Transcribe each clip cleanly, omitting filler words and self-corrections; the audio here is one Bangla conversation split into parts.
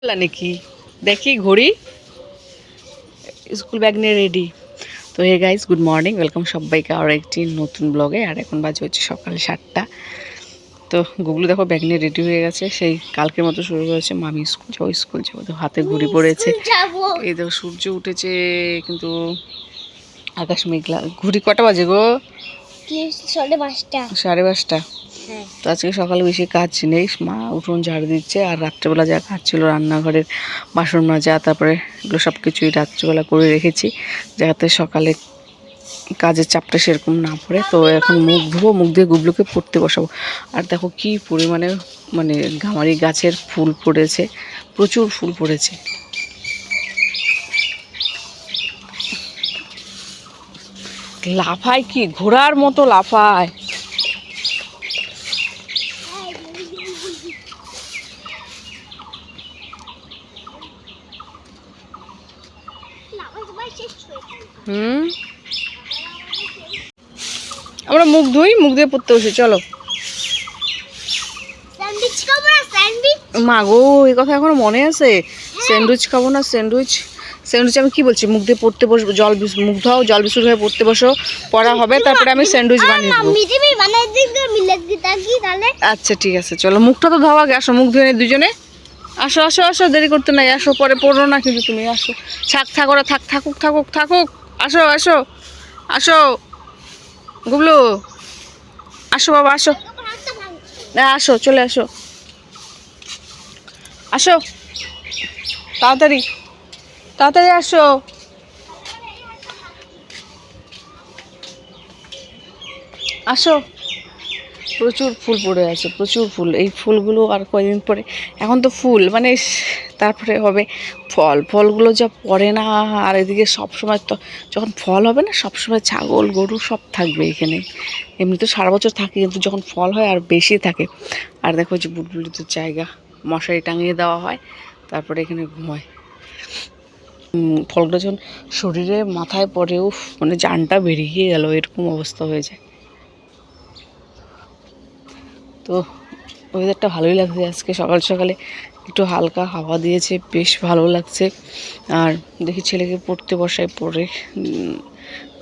নাকি দেখি ঘড়ি স্কুল ব্যাগ নিয়ে রেডি। তো hey guys, good morning, welcome সবাইকে আর একটি নতুন ব্লগে। আর এখন বাজে হচ্ছে সকাল 7টা। তো গুগলু দেখো ব্যাগ নিয়ে রেডি হয়ে গেছে, সেই কালকের মতো শুরু করেছে। মামি স্কুল যাবো, তো হাতে ঘড়ি পড়েছে। এই দেখো সূর্য উঠেছে, কিন্তু আকাশ মেঘলা। ঘড়ি কটা বাজে গো? 5:30। তো আজকে সকালে বেশি কাজ নেই, মা উঠোন ঝাড়ু দিচ্ছে। আর রাত্রেবেলা যা কাজ ছিল রান্নাঘরের বাসন মাজা, তারপরে এগুলো সব কিছুই রাত্রেবেলা করে রেখেছি, যাতে সকালে কাজের চাপটা সেরকম না পড়ে। তো এখন মুখ ধুবো, মুখ দিয়ে গুবলুকে পড়তে বসাবো। আর দেখো কি পরিমাণে গামারি গাছের ফুল পড়েছে, প্রচুর ফুল পড়েছে। লাফায় কি ঘোড়ার মতো লাফায়। আমরা মুখ ধুই, মুখ দিয়ে পড়তে বসে। চলো মা গো, এই কথা এখনো মনে আছে? স্যান্ডউইচ খাবো না? স্যান্ডউইচ আমি কি বলছি? মুখ দিয়ে পড়তে বসবো, মুখ ধোও, জল বিশুদ্ধ হয়ে পড়তে বসো, পড়া হবে, তারপরে আমি স্যান্ডউইচ বানিয়ে দেবো। আচ্ছা ঠিক আছে, চলো মুখটা তো ধোয়া আগে। আসো মুখ ধুয়ে দুজনে। আসো আসো আসো, দেরি করতে নাই, আসো, পরে পড়ো না কিন্তু তুমি। আসো, থাকুক। আসো আসো আসো গুবলু, আসো বাবা, আসো, আসো, চলে আসো, আসো, তাড়াতাড়ি আসো। আসো, প্রচুর ফুল পড়ে আছে, প্রচুর ফুল। এই ফুলগুলো আর কয়েকদিন পরে, এখন তো ফুল তারপরে হবে ফলগুলো যা পড়ে না। আর এদিকে সবসময় তো যখন ফল হবে না, সবসময় ছাগল গরু সব থাকবে এখানে। এমনি তো সারা বছর থাকে, কিন্তু যখন ফল হয় আর বেশি থাকে। আর দেখো যে বুটবুলিদের জায়গা, মশারি টাঙিয়ে দেওয়া হয়, তারপরে এখানে ঘুমায়। ফলগুলো যখন শরীরে মাথায় পড়েও জানটা বেরিয়ে গেল, এরকম অবস্থা হয়ে যায়। তো ওয়েদারটা ভালোই লাগছে আজকে, সকাল সকালে একটু হালকা হাওয়া দিয়েছে, বেশ ভালো লাগছে। আর দেখি ছেলেকে পড়তে বসায়, পড়ে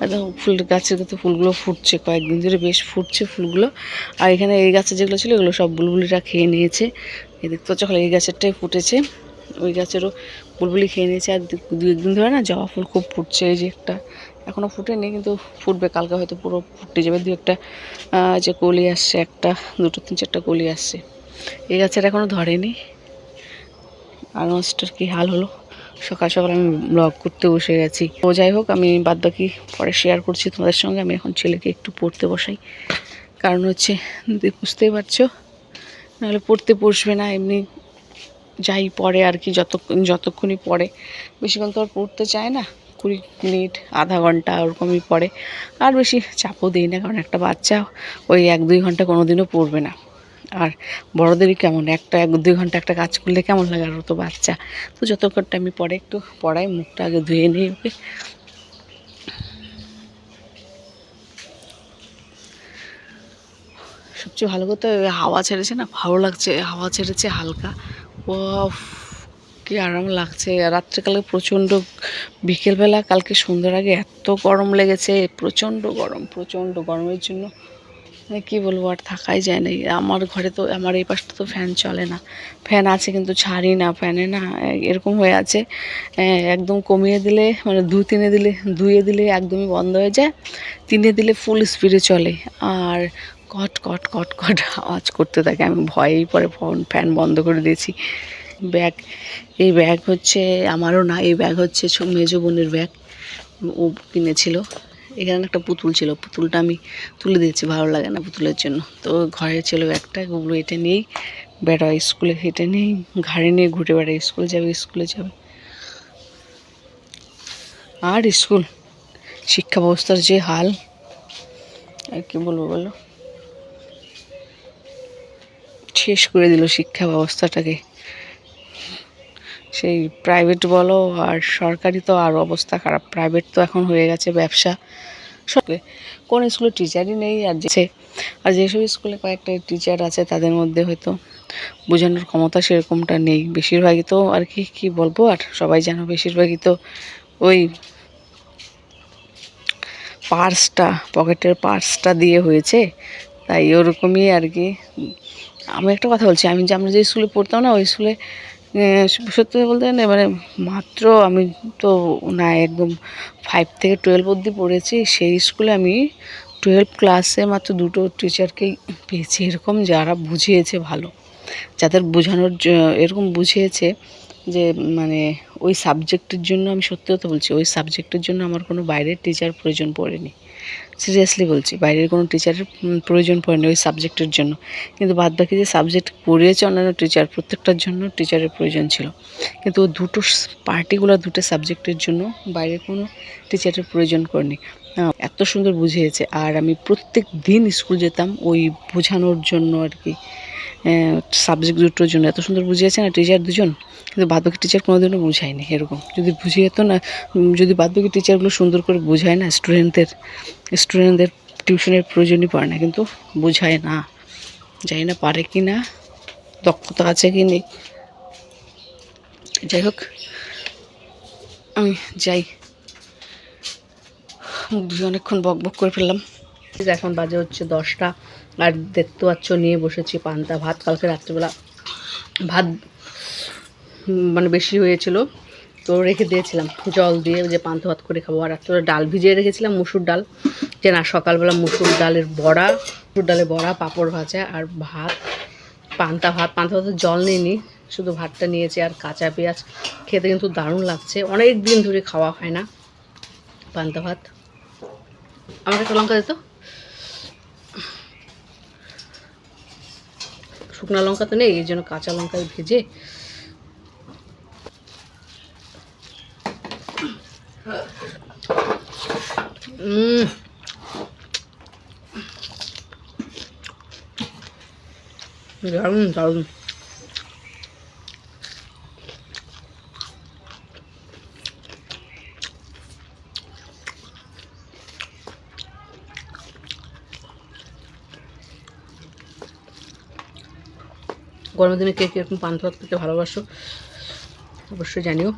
একদম ফুল গাছের তো ফুলগুলো ফুটছে, কয়েকদিন ধরে বেশ ফুটছে ফুলগুলো। আর এখানে এই গাছে যেগুলো ছিল এগুলো সব বুলবুলিরা খেয়ে নিয়েছে। এই দেখতে পাচ্ছ, এই গাছেরটাই ফুটেছে, ওই গাছেরও বুলবুলি খেয়ে নিয়েছে। আর দু একদিন ধরে না জবা ফুল খুব ফুটছে। এই যে একটা এখনও ফুটেনি, কিন্তু ফুটবে, কালকে হয়তো পুরো ফুটে যাবে। দু একটা যে কলি আসছে, একটা দুটো তিন চারটা কলি আসছে। এই গাছের এখনও ধরেনি। আর মাছটার কী হাল হলো, সকাল সকাল আমি ব্লগ করতে বসে গেছি। ও যাই হোক, আমি বাদ বাকি পরে শেয়ার করছি তোমাদের সঙ্গে। আমি এখন ছেলেকে একটু পড়তে বসাই, কারণ হচ্ছে বুঝতেই পারছো, নাহলে পড়তে বসবে না। এমনি যাই পড়ে আর কি, যতক্ষণই পড়ে, বেশিক্ষণ তো আর পড়তে চায় না, 20 মিনিট আধা ঘন্টা ওরকমই পড়ে। আর বেশি চাপও দিই না, কারণ একটা বাচ্চা ওই 1-2 ঘন্টা কোনো দিনও পড়বে না। আর বড়োদেরই কেমন, 1-2 ঘন্টা একটা কাজ করলে কেমন লাগে, আর তো বাচ্চা। তো যতক্ষণটা আমি পরে একটু পড়াই, মুখটা আগে ধুয়ে নিই ওকে। সবচেয়ে ভালো কথা, হাওয়া ছেড়েছে না, ভালো লাগছে, হাওয়া ছেড়েছে হালকা। ও কি আরাম লাগছে। রাত্রেকালে প্রচণ্ড, বিকেলবেলা কালকে সন্ধ্যার আগে এত গরম লেগেছে, প্রচণ্ড গরমের জন্য কী বলবো, আর থাকাই যায় না। আমার ঘরে তো, আমার এই পাশটা তো ফ্যান চলে না, ফ্যান আছে কিন্তু ছাড়ি না, ফ্যানে না এরকম হয়ে আছে। একদম কমিয়ে দিলে, 2-3 দিলে একদমই বন্ধ হয়ে যায়, 3 দিলে ফুল স্পিডে চলে। আর কট কট কট কট আওয়াজ করতে থাকে, আমি ভয়েই পরে ফ্যান বন্ধ করে দিয়েছি। ব্যাগ, এই ব্যাগ হচ্ছে আমারও না, এই ব্যাগ হচ্ছে মেজো বোনের ব্যাগ, ও কিনেছিল। এখানে একটা পুতুল ছিল, পুতুলটা আমি তুলে দিয়েছি, ভালো লাগে না পুতুলের জন্য। তো ঘরে ছিল একটা, ওগুলো এটা নিয়েই বেড়ায় স্কুলে, এটা নিয়েই ঘাড়ে নিয়ে ঘুরে বেড়ায়, স্কুলে যাবে। আর স্কুল শিক্ষা ব্যবস্থার যে হাল, আর কি বলবো বলো, শেষ করে দিল শিক্ষা ব্যবস্থাটাকে। সেই প্রাইভেট বলো আর সরকারি, তো আরও অবস্থা খারাপ। প্রাইভেট তো এখন হয়ে গেছে ব্যবসা, সবে কোন স্কুলের টিচারই নেই, আর যেসব স্কুলে কয়েকটা টিচার আছে তাদের মধ্যে হয়তো বোঝানোর ক্ষমতা সেরকমটা নেই। বেশিরভাগই তো আর কি বলবো, আর সবাই জানো বেশিরভাগই তো ওই পকেটের পার্সটা দিয়ে হয়েছে, তাই ওরকমই আর কি। আমি একটা কথা বলছি, আমরা যে স্কুলে পড়তাম না, ওই স্কুলে সত্যি বলতে না, মানে মাত্র আমি তো না একদম 5 থেকে 12 অবধি পড়েছি। সেই স্কুলে আমি 12 ক্লাসে মাত্র 2টো টিচারকেই পেয়েছি এরকম, যারা বুঝিয়েছে ভালো, যাদের বোঝানোর এরকম বুঝিয়েছে যে মানে ওই সাবজেক্টের জন্য, আমি সত্যি কথা বলছি, ওই সাবজেক্টের জন্য আমার কোনো বাইরের টিচার প্রয়োজন পড়েনি। সিরিয়াসলি বলছি, বাইরের কোনো টিচারের প্রয়োজন পড়েনি ওই সাবজেক্টের জন্য। কিন্তু বাদবাকি যে সাবজেক্ট পড়িয়েছে অন্যান্য টিচার, প্রত্যেকটার জন্য টিচারের প্রয়োজন ছিল। কিন্তু দুটো পার্টিকুলার 2টো সাবজেক্টের জন্য বাইরের কোনো টিচারের প্রয়োজন পড়েনি। এত সুন্দর বুঝিয়েছে, আর আমি প্রত্যেক দিন স্কুল যেতাম ওই বোঝানোর জন্য আর কি। সাবজেক্ট দুটোর জন্য এত সুন্দর বুঝিয়েছে না টিচার দুজন, কিন্তু বাদবাকি টিচার কোনোদিনও বুঝায়নি এরকম। যদি বুঝিয়ে তো না, যদি বাদবাকি টিচারগুলো সুন্দর করে বুঝায় না, স্টুডেন্টদের টিউশনের প্রয়োজনই পড়ে না, কিন্তু বোঝায় না। জানি না পারে কি না, দক্ষতা আছে কি নেই। যাই হোক, আমি যাই, অনেকক্ষণ বক করে ফেললাম। এখন বাজে হচ্ছে 10টা, আর দেখতে পাচ্ছ নিয়ে বসেছি পান্তা ভাত। কালকে রাত্রিবেলা ভাত মানে বেশি হয়েছিল, তো রেখে দিয়েছিলাম জল দিয়ে, যে পান্তা ভাত করে খাবো। আর রাত্রিবেলা ডাল ভিজিয়ে রেখেছিলাম, মুসুর ডাল, যে না সকালবেলা মুসুর ডালের বড়া, পাঁপড় ভাজা আর ভাত, পান্তা ভাতের জল নিইনি, শুধু ভাতটা নিয়েছি, আর কাঁচা পেঁয়াজ। খেতে কিন্তু দারুণ লাগছে, অনেক দিন ধরে খাওয়া হয় না পান্তা ভাত। আমাকে একটা লঙ্কা দিত, শুকনো লঙ্কা তো নেই, এই জন্য কাঁচা লঙ্কায় ভেজে দারুণ দারুণ। গরমের দিনে কে কীরকম পান্তা ভাত খেতে ভালোবাসো অবশ্যই জানিও।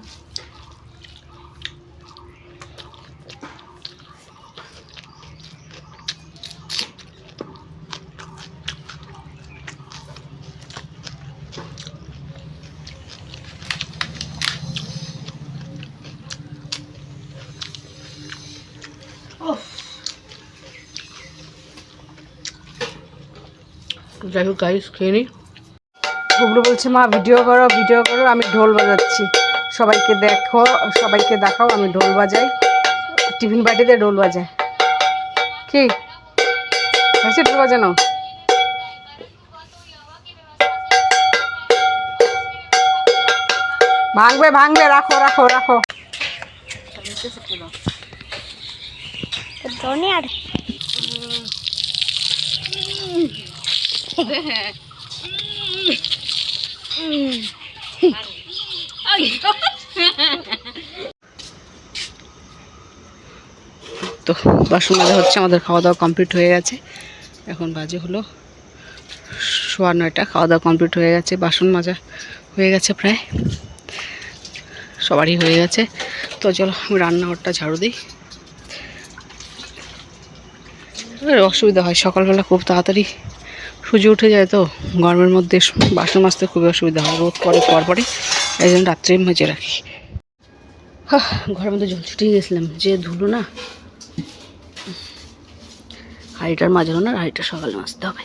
যাই হোক গাইস, খেয়ে নিই। গুবলু বলছে মা ভিডিও করো, আমি ঢোল বাজাচ্ছি, সবাইকে দেখাও আমি ঢোল বাজাই, টিফিন পার্টিতে ঢোল বাজাই। কি হয়েছে ঢোল বাজানো? ভাঙবে, রাখো। তো বাসন মাজা হচ্ছে, আমাদের খাওয়া দাওয়া কমপ্লিট হয়ে গেছে। এখন বাজে হলো 9:15, খাওয়া দাওয়া কমপ্লিট হয়ে গেছে, বাসন মাজা হয়ে গেছে প্রায়, সবারই হয়ে গেছে। তো চলো আমি রান্নাঘরটা ঝাড়ু দিই। অসুবিধা হয়, সকালবেলা খুব তাড়াতাড়ি সূর্য উঠে যায়, তো গরমের মধ্যে বাসন মাজতে খুবই অসুবিধা হয়, রোদ করে পরপরই, এই জন্য রাত্রে মেজে রাখি। ঘরের মধ্যে জল ছুটিয়ে গেছিলাম, যে ধুলো না, হাঁড়িটার মাঝানো না, হাঁড়িটা সকালে মাজতে হবে।